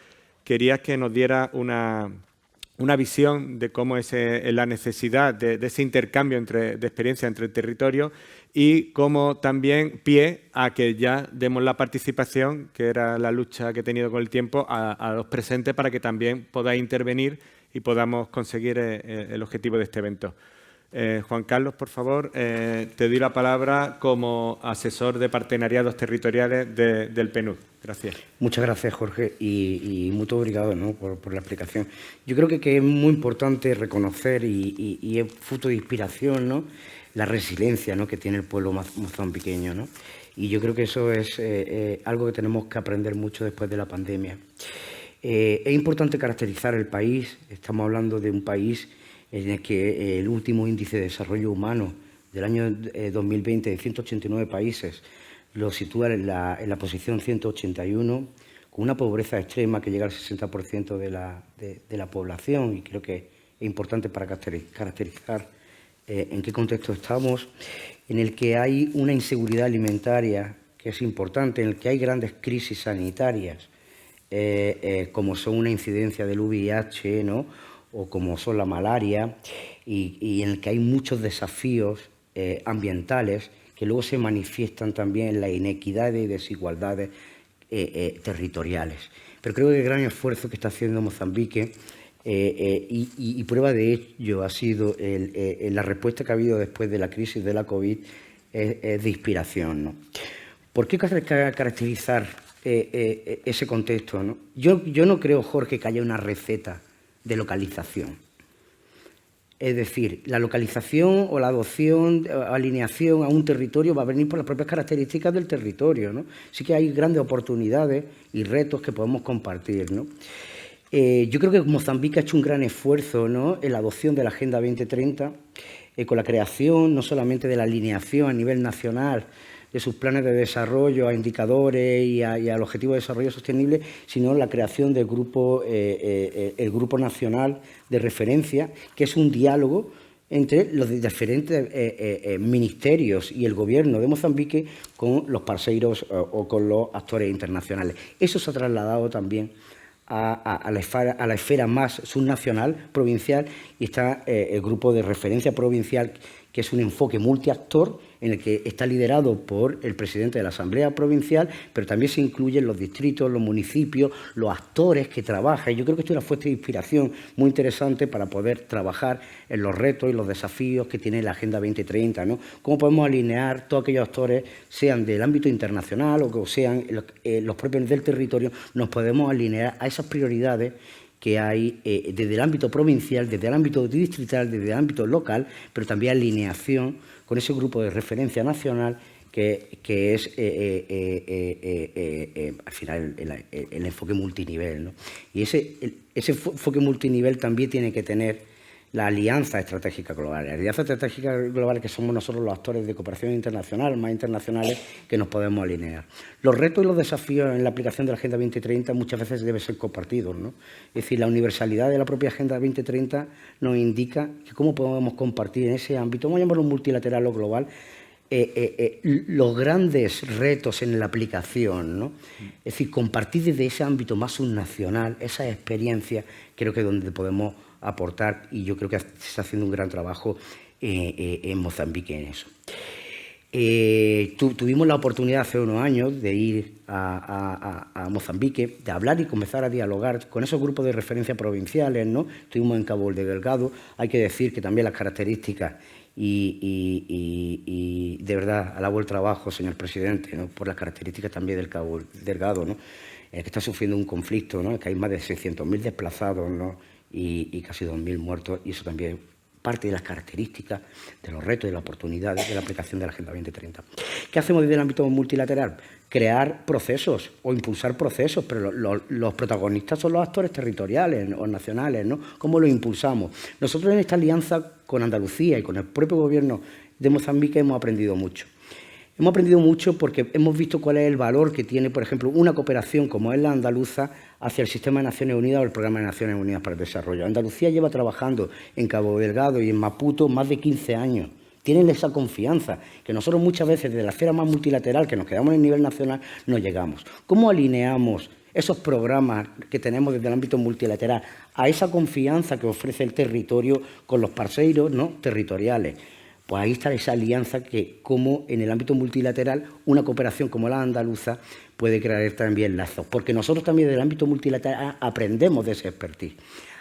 Speaker 1: quería que nos diera una visión de cómo es la necesidad de ese intercambio de experiencia entre el territorio y cómo también pie a que ya demos la participación, que era la lucha que he tenido con el tiempo, a los presentes para que también podáis intervenir y podamos conseguir el objetivo de este evento. Juan Carlos, por favor, te doy la palabra como asesor de partenariados territoriales del PNUD. Gracias.
Speaker 5: Muchas gracias, Jorge, y muy obrigado, ¿no?, por la explicación. Yo creo que es muy importante reconocer y es fruto de inspiración, ¿no?, la resiliencia, ¿no?, que tiene el pueblo mozambiqueño, ¿no? Y yo creo que eso es algo que tenemos que aprender mucho después de la pandemia. Es importante caracterizar el país. Estamos hablando de un país en el que el último índice de desarrollo humano del año 2020 de 189 países lo sitúa en la posición 181, con una pobreza extrema que llega al 60% de la población, y creo que es importante para caracterizar en qué contexto estamos, en el que hay una inseguridad alimentaria que es importante, en el que hay grandes crisis sanitarias, como son una incidencia del VIH, ¿no?, o como son la malaria, y en el que hay muchos desafíos ambientales que luego se manifiestan también en las inequidades y desigualdades territoriales. Pero creo que el gran esfuerzo que está haciendo Mozambique, y prueba de ello ha sido la respuesta que ha habido después de la crisis de la COVID, es de inspiración, ¿no? ¿Por qué caracterizar ese contexto, ¿no? Yo no creo, Jorge, que haya una receta de localización. Es decir, la localización o la adopción o alineación a un territorio va a venir por las propias características del territorio, ¿no? Sí que hay grandes oportunidades y retos que podemos compartir, ¿no? Yo creo que Mozambique ha hecho un gran esfuerzo, ¿no?, en la adopción de la Agenda 2030, con la creación no solamente de la alineación a nivel nacional de sus planes de desarrollo a indicadores y al objetivo de desarrollo sostenible, sino la creación del grupo, el Grupo Nacional de Referencia, que es un diálogo entre los diferentes ministerios y el gobierno de Mozambique con los parceiros o con los actores internacionales. Eso se ha trasladado también a la esfera más subnacional, provincial, y está el grupo de referencia provincial, que es un enfoque multiactor en el que está liderado por el presidente de la Asamblea Provincial, pero también se incluyen los distritos, los municipios, los actores que trabajan. Yo creo que esto es una fuente de inspiración muy interesante para poder trabajar en los retos y los desafíos que tiene la Agenda 2030, ¿no? Cómo podemos alinear todos aquellos actores, sean del ámbito internacional o que sean los propios del territorio, nos podemos alinear a esas prioridades que hay desde el ámbito provincial, desde el ámbito distrital, desde el ámbito local, pero también alineación con ese grupo de referencia nacional que es al final el enfoque multinivel, ¿no? Y ese enfoque multinivel también tiene que tener la alianza estratégica global. La alianza estratégica global que somos nosotros los actores de cooperación internacional, más internacionales, que nos podemos alinear. Los retos y los desafíos en la aplicación de la Agenda 2030 muchas veces deben ser compartidos, ¿no? Es decir, la universalidad de la propia Agenda 2030 nos indica que cómo podemos compartir en ese ámbito, vamos a llamarlo multilateral o global, los grandes retos en la aplicación, ¿no? Es decir, compartir desde ese ámbito más subnacional, esa experiencia, creo que es donde podemos aportar, y yo creo que se está haciendo un gran trabajo en Mozambique en eso. Tuvimos la oportunidad hace unos años de ir a Mozambique, de hablar y comenzar a dialogar con esos grupos de referencia provinciales, ¿no? Estuvimos en Cabo Delgado. Hay que decir que también las características y de verdad alabo el trabajo, señor presidente, ¿no? Por las características también del Cabo Delgado, ¿no? Que está sufriendo un conflicto, ¿no? Que hay más de 600.000 desplazados, ¿no? Y casi 2.000 muertos, y eso también parte de las características, de los retos y de las oportunidades de la aplicación de la Agenda 2030. ¿Qué hacemos desde el ámbito multilateral? Crear procesos o impulsar procesos, pero los protagonistas son los actores territoriales o nacionales, ¿no? ¿Cómo los impulsamos? Nosotros en esta alianza con Andalucía y con el propio gobierno de Mozambique hemos aprendido mucho. Hemos aprendido mucho porque hemos visto cuál es el valor que tiene, por ejemplo, una cooperación como es la andaluza hacia el Sistema de Naciones Unidas o el Programa de Naciones Unidas para el Desarrollo. Andalucía lleva trabajando en Cabo Delgado y en Maputo más de 15 años. Tienen esa confianza que nosotros muchas veces desde la esfera más multilateral, que nos quedamos en el nivel nacional, no llegamos. ¿Cómo alineamos esos programas que tenemos desde el ámbito multilateral a esa confianza que ofrece el territorio con los parceiros, ¿no?, territoriales? Pues ahí está esa alianza que, como en el ámbito multilateral, una cooperación como la andaluza puede crear también lazos, porque nosotros también del ámbito multilateral aprendemos de ese expertise.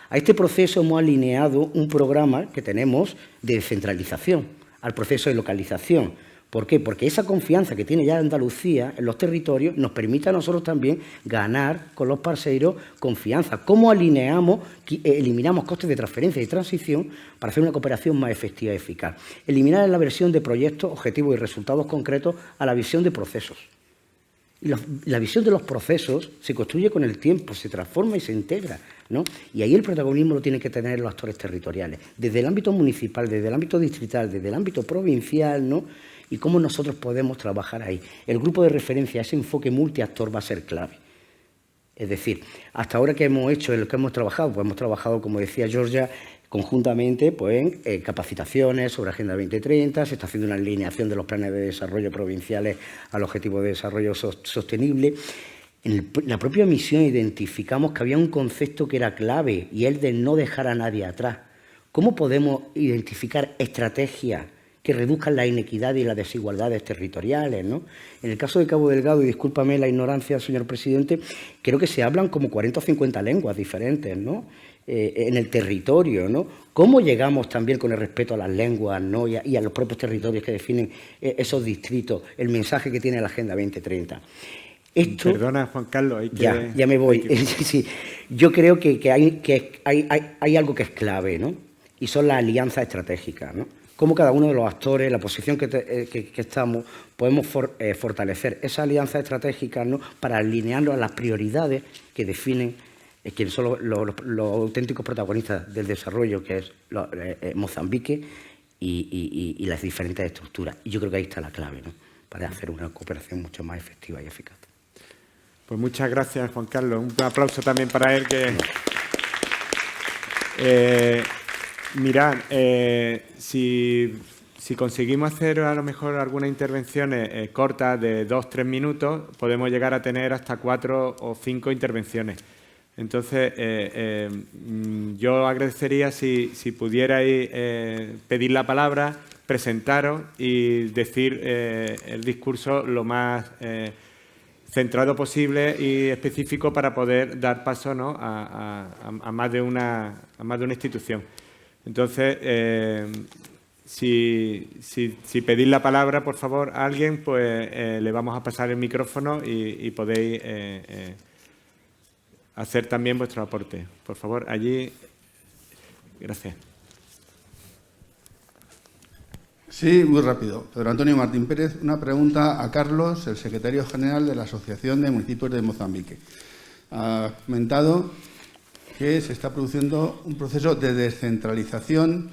Speaker 5: A este proceso hemos alineado un programa que tenemos de descentralización, al proceso de localización. ¿Por qué? Porque esa confianza que tiene ya Andalucía en los territorios nos permite a nosotros también ganar con los parceiros confianza. ¿Cómo alineamos, eliminamos costes de transferencia y transición para hacer una cooperación más efectiva y eficaz? Eliminar la versión de proyectos, objetivos y resultados concretos a la visión de procesos. Y la visión de los procesos se construye con el tiempo, se transforma y se integra, ¿no? Y ahí el protagonismo lo tienen que tener los actores territoriales, desde el ámbito municipal, desde el ámbito distrital, desde el ámbito provincial, ¿no? Y cómo nosotros podemos trabajar ahí. El grupo de referencia, ese enfoque multiactor va a ser clave. Es decir, hasta ahora que hemos hecho, en lo que hemos trabajado, pues hemos trabajado, como decía Georgia, conjuntamente pues, en capacitaciones sobre Agenda 2030, se está haciendo una alineación de los planes de desarrollo provinciales al objetivo de desarrollo sostenible. En la propia misión identificamos que había un concepto que era clave y el de no dejar a nadie atrás. ¿Cómo podemos identificar estrategias que reduzcan la inequidad y las desigualdades territoriales, ¿no? En el caso de Cabo Delgado, y discúlpame la ignorancia, señor presidente, creo que se hablan como 40 o 50 lenguas diferentes, ¿no? En el territorio, ¿no? ¿Cómo llegamos también con el respeto a las lenguas, ¿no? y a los propios territorios que definen esos distrito, el mensaje que tiene la Agenda 2030? Esto,
Speaker 1: perdona, Juan Carlos.
Speaker 5: Ya me voy. Sí, yo creo que hay algo que es clave, ¿no? Y son las alianzas estratégicas, ¿no? Cómo cada uno de los actores, la posición que estamos, podemos fortalecer esas alianzas estratégicas, ¿no? Para alinearnos a las prioridades que definen quienes son los auténticos protagonistas del desarrollo, que es Mozambique y las diferentes estructuras. Y yo creo que ahí está la clave, ¿no? Para hacer una cooperación mucho más efectiva y eficaz.
Speaker 1: Pues muchas gracias, Juan Carlos. Un aplauso también para él. Mirad, si conseguimos hacer a lo mejor algunas intervenciones cortas de 2-3 minutos, podemos llegar a tener hasta 4 o 5 intervenciones. Entonces, yo agradecería si pudierais pedir la palabra presentaros y decir el discurso lo más centrado posible y específico para poder dar paso, ¿no?, a más de una institución. Entonces, si pedís la palabra, por favor, a alguien, pues le vamos a pasar el micrófono y podéis hacer también vuestro aporte. Por favor, allí. Gracias.
Speaker 6: Sí, muy rápido. Pedro Antonio Martín Pérez, una pregunta a Carlos, el secretario general de la Asociación de Municipios de Mozambique. Ha comentado que se está produciendo un proceso de descentralización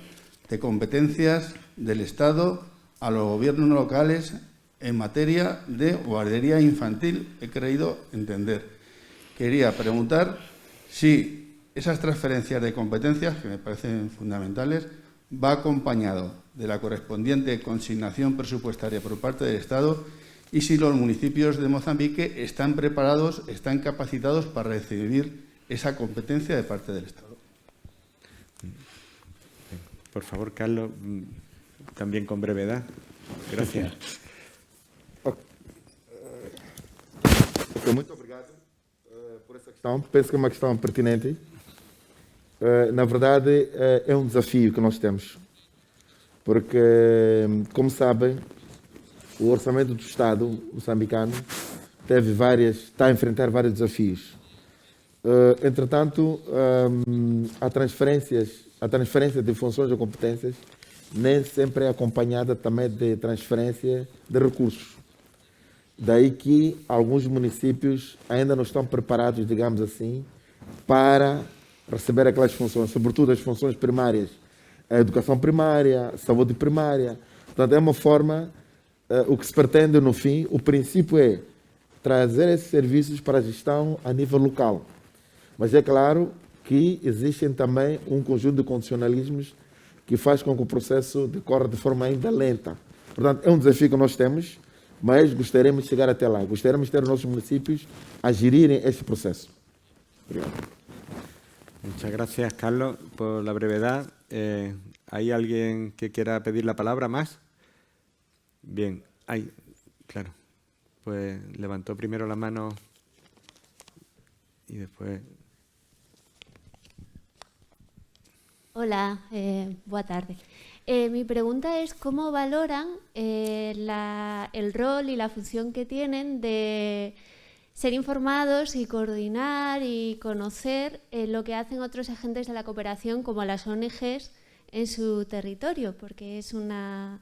Speaker 6: de competencias del Estado a los gobiernos locales en materia de guardería infantil, he creído entender. Quería preguntar si esas transferencias de competencias, que me parecen fundamentales, va acompañado de la correspondiente consignación presupuestaria por parte del Estado y si los municipios de Mozambique están preparados, están capacitados para recibir esa competencia de parte del Estado.
Speaker 1: Por favor, Carlos, también con brevedad. Gracias.
Speaker 3: Muito obrigado por essa questão. Penso que é uma questão pertinente. Na verdade, é um desafio que nós temos. Porque, como sabem, o orçamento do Estado moçambicano está a enfrentar vários desafios. Entretanto, a transferência de funções ou competências nem sempre é acompanhada também de transferência de recursos. Daí que alguns municípios ainda não estão preparados, digamos assim, para receber aquelas funções, sobretudo as funções primárias, a educação primária, a saúde primária. Portanto, é uma forma, o que se pretende no fim, o princípio é trazer esses serviços para a gestão a nível local. Mas é claro que existem também um conjunto de condicionalismos que faz com que o processo decorra de forma ainda lenta. Portanto, é um desafio que nós temos, mas gostaríamos de chegar até lá. Gostaríamos de ter os nossos municípios a gerirem este processo. Obrigado.
Speaker 1: Muchas gracias, Carlos, por la brevedad. ¿Hay alguien que quiera pedir la palabra más? Bien, claro. Pues levantó primero la mano y después...
Speaker 7: Hola, boa tarde. Mi pregunta es cómo valoran el rol y la función que tienen de ser informados y coordinar y conocer lo que hacen otros agentes de la cooperación como las ONGs en su territorio, porque es una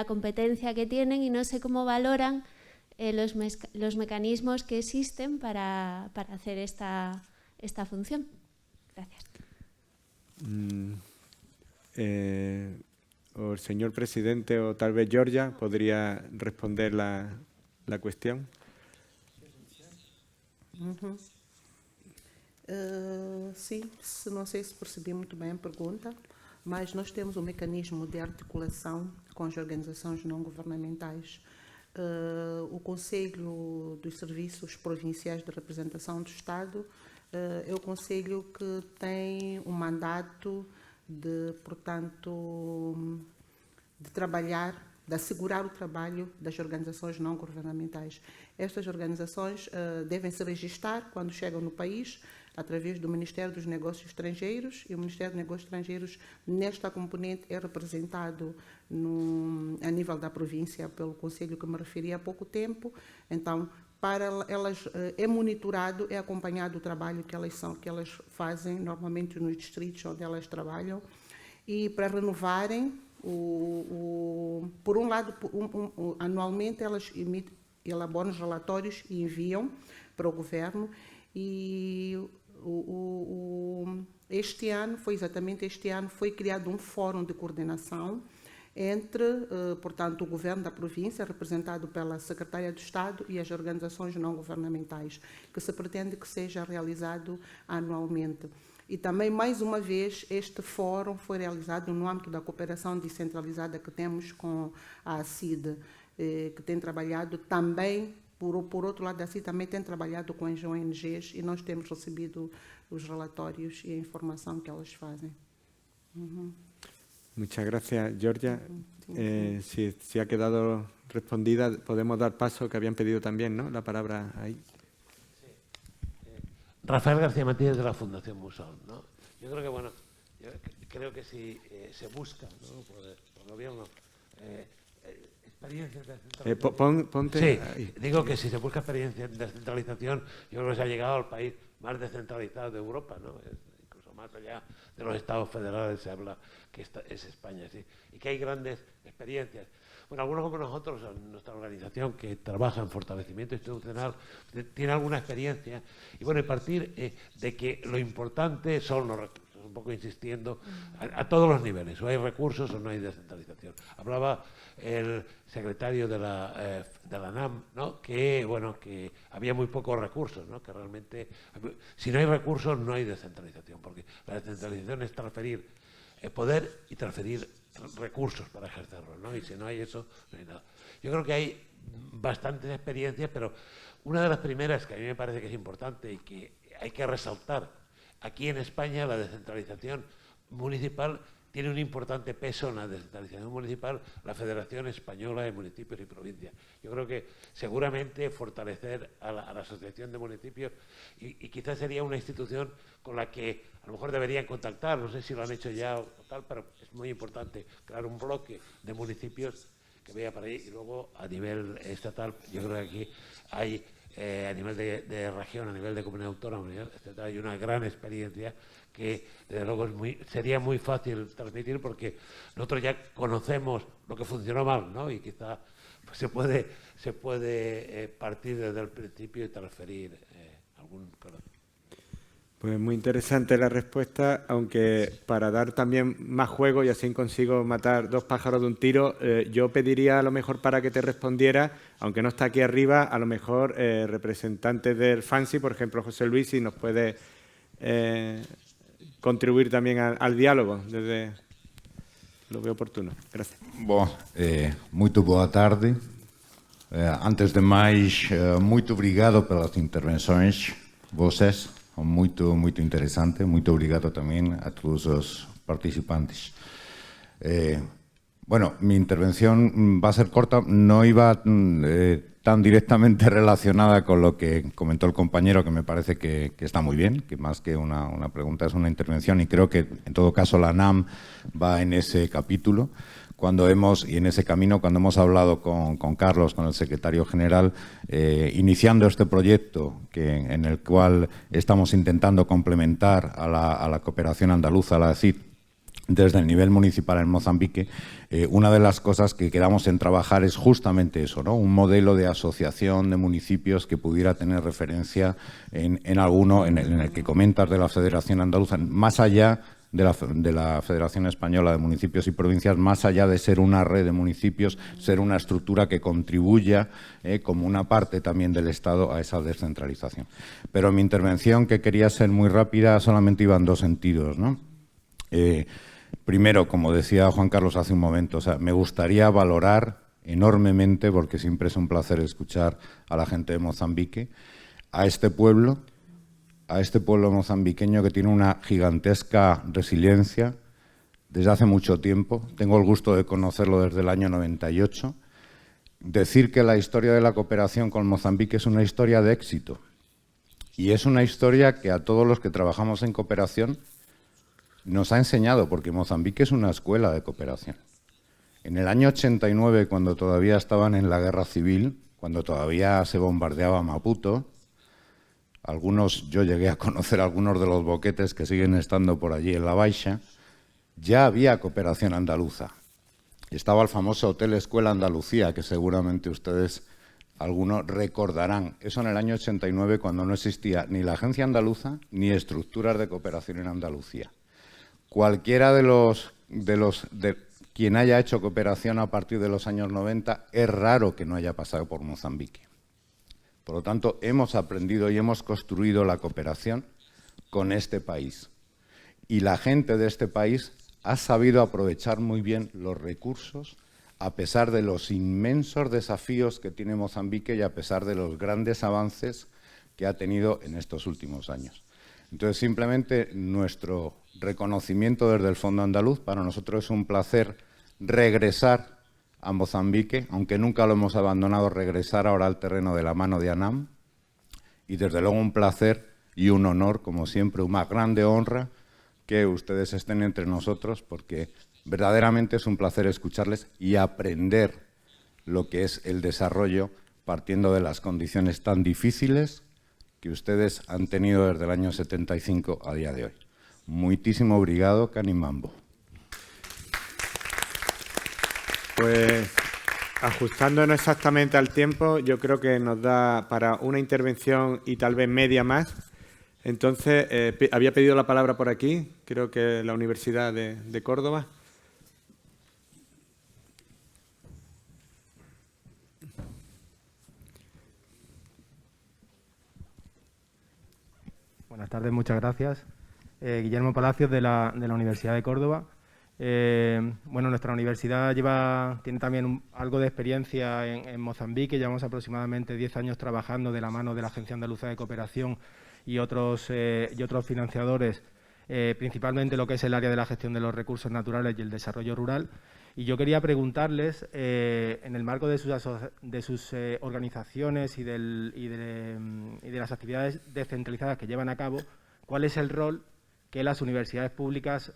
Speaker 7: competencia que tienen y no sé cómo valoran los mecanismos que existen para hacer esta función. Gracias.
Speaker 1: O el señor presidente o tal vez Georgia podría responder la cuestión.
Speaker 4: Sim, não sei se percebi muito bem a pergunta, mas nós temos um mecanismo de articulação com as organizações não governamentais. O Conselho dos Serviços Provinciais de Representação do Estado é o conselho que tem um mandato de, portanto, de trabalhar, de assegurar o trabalho das organizações não governamentais. Estas organizações devem se registrar quando chegam no país através do Ministério dos Negócios Estrangeiros, e o Ministério dos Negócios Estrangeiros nesta componente é representado a nível da província pelo conselho que me referi há pouco tempo. Então, para elas é monitorado, é acompanhado o trabalho que elas fazem normalmente nos distritos onde elas trabalham, e para renovarem por um lado, anualmente elas elaboram os relatórios e enviam para o governo, e exatamente este ano foi criado um fórum de coordenação entre, portanto, o governo da província, representado pela Secretaria do Estado, e as organizações não governamentais, que se pretende que seja realizado anualmente. E também, mais uma vez, este fórum foi realizado no âmbito da cooperação descentralizada que temos com a CID, que tem trabalhado também, por outro lado, a CID também tem trabalhado com as ONGs, e nós temos recebido os relatórios e a informação que elas fazem.
Speaker 1: Muchas gracias, Georgia. Si ha quedado respondida, podemos dar paso, que habían pedido también, ¿no?, la palabra ahí.
Speaker 8: Rafael García Matías, de la Fundación Musón, ¿no? Yo creo que, bueno, creo que si se busca, ¿no?, por el gobierno experiencias de descentralización.
Speaker 1: Ponte
Speaker 8: sí,
Speaker 1: ahí.
Speaker 8: digo que si se busca experiencias de descentralización, yo creo que se ha llegado al país más descentralizado de Europa, ¿no? Incluso más allá de los estados federales se habla que es España, sí, y que hay grandes experiencias. Bueno, algunos como nosotros, en nuestra organización que trabaja en fortalecimiento institucional, tiene alguna experiencia. Y bueno, y partir de que lo importante son los recursos, un poco insistiendo, a todos los niveles, o hay recursos o no hay descentralización. Hablaba el secretario de la NAM, ¿no?, que, bueno, que había muy pocos recursos, ¿no?, que realmente, si no hay recursos no hay descentralización, porque la descentralización es transferir poder y transferir recursos para ejercerlo, ¿no? Y si no hay eso, no hay nada. Yo creo que hay bastantes experiencias, pero una de las primeras que a mí me parece que es importante y que hay que resaltar, aquí en España la descentralización municipal tiene un importante peso en la descentralización municipal, la Federación Española de Municipios y Provincias. Yo creo que seguramente fortalecer a la Asociación de Municipios y quizás sería una institución con la que a lo mejor deberían contactar, no sé si lo han hecho ya o tal, pero es muy importante crear un bloque de municipios que vaya para ahí y luego a nivel estatal, yo creo que aquí hay a nivel de región, a nivel de comunidad autónoma, etcétera, hay una gran experiencia que desde luego sería muy fácil transmitir porque nosotros ya conocemos lo que funcionó mal, ¿no? Y quizá pues, se puede partir desde el principio y transferir algún conocimiento.
Speaker 1: Pues muy interesante la respuesta, aunque para dar también más juego y así consigo matar dos pájaros de un tiro, yo pediría a lo mejor para que te respondiera, aunque no está aquí arriba, a lo mejor representantes del FANSI, por ejemplo José Luis, si nos puede contribuir también al diálogo desde lo veo oportuno. Gracias.
Speaker 9: Bom, muito boa tarde. Antes de mais, muito obrigado pelas intervenções, vocês. Muito interessante. Muito obrigado también a todos los participantes. Bueno, mi intervención va a ser corta. No iba tan directamente relacionada con lo que comentó el compañero, que me parece que está muy bien, que más que una pregunta es una intervención y creo que en todo caso la NAM va en ese capítulo. Y en ese camino, cuando hemos hablado con Carlos, con el secretario general, iniciando este proyecto en el cual estamos intentando complementar a la cooperación andaluza, a la CID, desde el nivel municipal en Mozambique, una de las cosas que quedamos en trabajar es justamente eso, ¿no? Un modelo de asociación de municipios que pudiera tener referencia en alguno, en el que comentas de la Federación Andaluza, más allá de la Federación Española de Municipios y Provincias, más allá de ser una red de municipios, ser una estructura que contribuya como una parte también del Estado a esa descentralización. Pero mi intervención, que quería ser muy rápida, solamente iba en dos sentidos, ¿no? Primero, como decía Juan Carlos hace un momento, o sea, me gustaría valorar enormemente, porque siempre es un placer escuchar a la gente de Mozambique, a este pueblo mozambiqueño que tiene una gigantesca resiliencia desde hace mucho tiempo. Tengo el gusto de conocerlo desde el año 98. Decir que la historia de la cooperación con Mozambique es una historia de éxito y es una historia que a todos los que trabajamos en cooperación nos ha enseñado, porque Mozambique es una escuela de cooperación. En el año 89, cuando todavía estaban en la guerra civil, cuando todavía se bombardeaba Maputo, yo llegué a conocer algunos de los boquetes que siguen estando por allí en la Baixa, ya había cooperación andaluza. Estaba el famoso Hotel Escuela Andalucía, que seguramente ustedes, algunos, recordarán. Eso en el año 89, cuando no existía ni la Agencia Andaluza ni estructuras de cooperación en Andalucía. Cualquiera de quien haya hecho cooperación a partir de los años 90, es raro que no haya pasado por Mozambique. Por lo tanto, hemos aprendido y hemos construido la cooperación con este país. Y la gente de este país ha sabido aprovechar muy bien los recursos, a pesar de los inmensos desafíos que tiene Mozambique y a pesar de los grandes avances que ha tenido en estos últimos años. Entonces, simplemente nuestro reconocimiento desde el Fondo Andaluz. Para nosotros es un placer regresar a Mozambique, aunque nunca lo hemos abandonado, regresar ahora al terreno de la mano de ANAM. Y desde luego un placer y un honor, como siempre, una grande honra que ustedes estén entre nosotros, porque verdaderamente es un placer escucharles y aprender lo que es el desarrollo partiendo de las condiciones tan difíciles que ustedes han tenido desde el año 75 a día de hoy. Muchísimo obrigado, Canimambo.
Speaker 1: Pues ajustándonos exactamente al tiempo, yo creo que nos da para una intervención y tal vez media más. Entonces, había pedido la palabra por aquí, creo que la Universidad de Córdoba.
Speaker 10: Buenas tardes, muchas gracias. Guillermo Palacios, de la Universidad de Córdoba. Bueno, nuestra universidad tiene también algo de experiencia en Mozambique. Llevamos aproximadamente 10 años trabajando de la mano de la Agencia Andaluza de Cooperación y otros financiadores, principalmente lo que es el área de la gestión de los recursos naturales y el desarrollo rural. Y yo quería preguntarles, en el marco de sus organizaciones y de las actividades descentralizadas que llevan a cabo, ¿cuál es el rol que las universidades públicas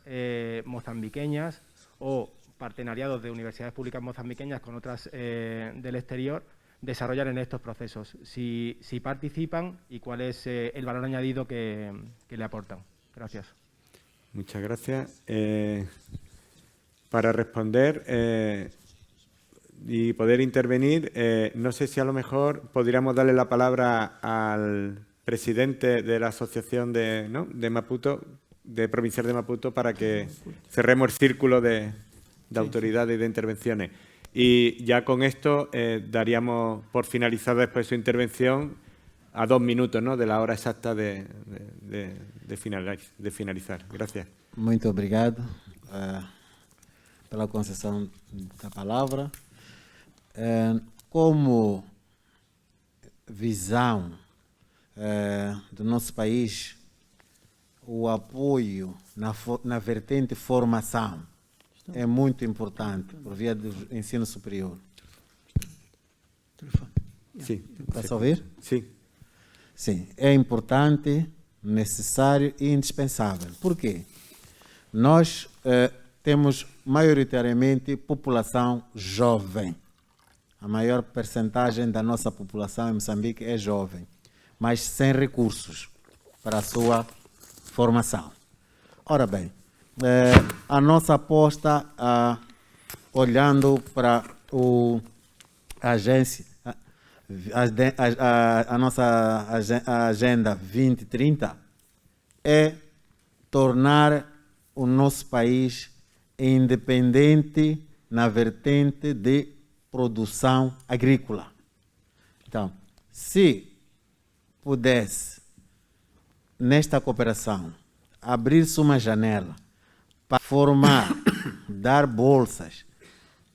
Speaker 10: mozambiqueñas o partenariados de universidades públicas mozambiqueñas con otras del exterior desarrollan en estos procesos? Si participan y cuál es el valor añadido que le aportan. Gracias.
Speaker 1: Muchas gracias. Para responder y poder intervenir, no sé si a lo mejor podríamos darle la palabra al presidente de la Asociación de Maputo, de Provincial de Maputo, para que cerremos el círculo de autoridades y de intervenciones. Y ya con esto daríamos por finalizada después su intervención a 2 minutos, ¿no?, de la hora exacta de finalizar. Gracias.
Speaker 11: Muito obrigado pela concessão da palavra. Como visão do nosso país, o apoio na vertente formação é muito importante por via do ensino superior.
Speaker 1: Sim.
Speaker 11: Está a ouvir?
Speaker 1: Sim.
Speaker 11: Sim, é importante, necessário e indispensável. Por quê? Nós temos maioritariamente população jovem. A maior percentagem da nossa população em Moçambique é jovem, mas sem recursos para a sua formação. Ora bem, a nossa aposta, olhando para a nossa Agenda 2030, é tornar o nosso país independente na vertente de produção agrícola. Então, se pudesse, nesta cooperação, abrir-se uma janela para formar, dar bolsas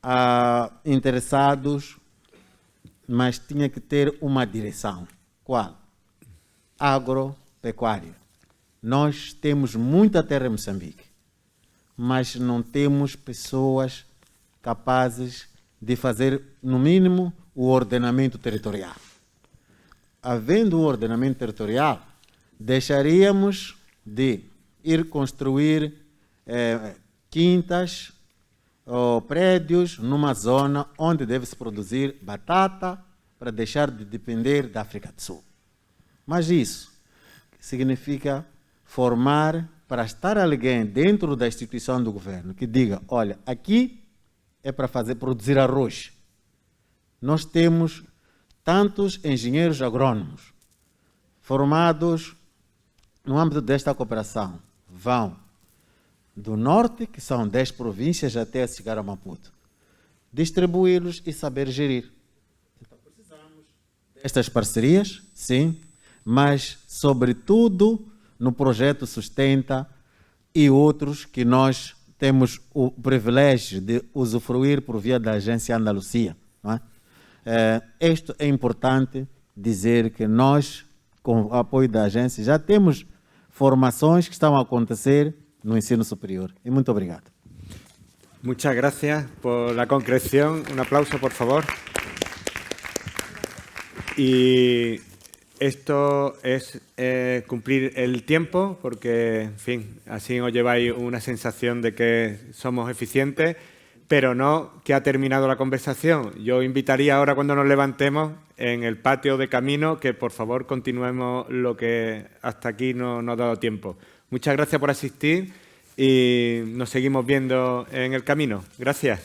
Speaker 11: a interessados, mas tinha que ter uma direção. Qual? Agropecuária. Nós temos muita terra em Moçambique, mas não temos pessoas capazes de fazer, no mínimo, o ordenamento territorial. Havendo um ordenamento territorial, deixaríamos de ir construir quintas ou prédios numa zona onde deve-se produzir batata para deixar de depender da África do Sul. Mas isso significa formar para estar alguém dentro da instituição do governo que diga, olha, aqui é para produzir arroz. Nós temos tantos engenheiros agrônomos formados no âmbito desta cooperação. Vão do norte, que são 10 províncias, até chegar a Maputo. Distribuí-los e saber gerir. Então, precisamos destas parcerias, sim, mas, sobretudo, no projeto Sustenta e outros que nós temos o privilégio de usufruir por via da Agência Andalucia. Não é? Isto é importante dizer que nós, com o apoio da agência, já temos formações que estão a acontecer no ensino superior. E muito obrigado.
Speaker 1: Muchas gracias por la concreción. Un aplauso, por favor. Y esto es cumplir el tiempo, porque, en fin, así os lleváis una sensación de que somos eficientes, pero no que ha terminado la conversación. Yo invitaría ahora, cuando nos levantemos, en el patio de camino, que por favor continuemos lo que hasta aquí no nos ha dado tiempo. Muchas gracias por asistir y nos seguimos viendo en el camino. Gracias.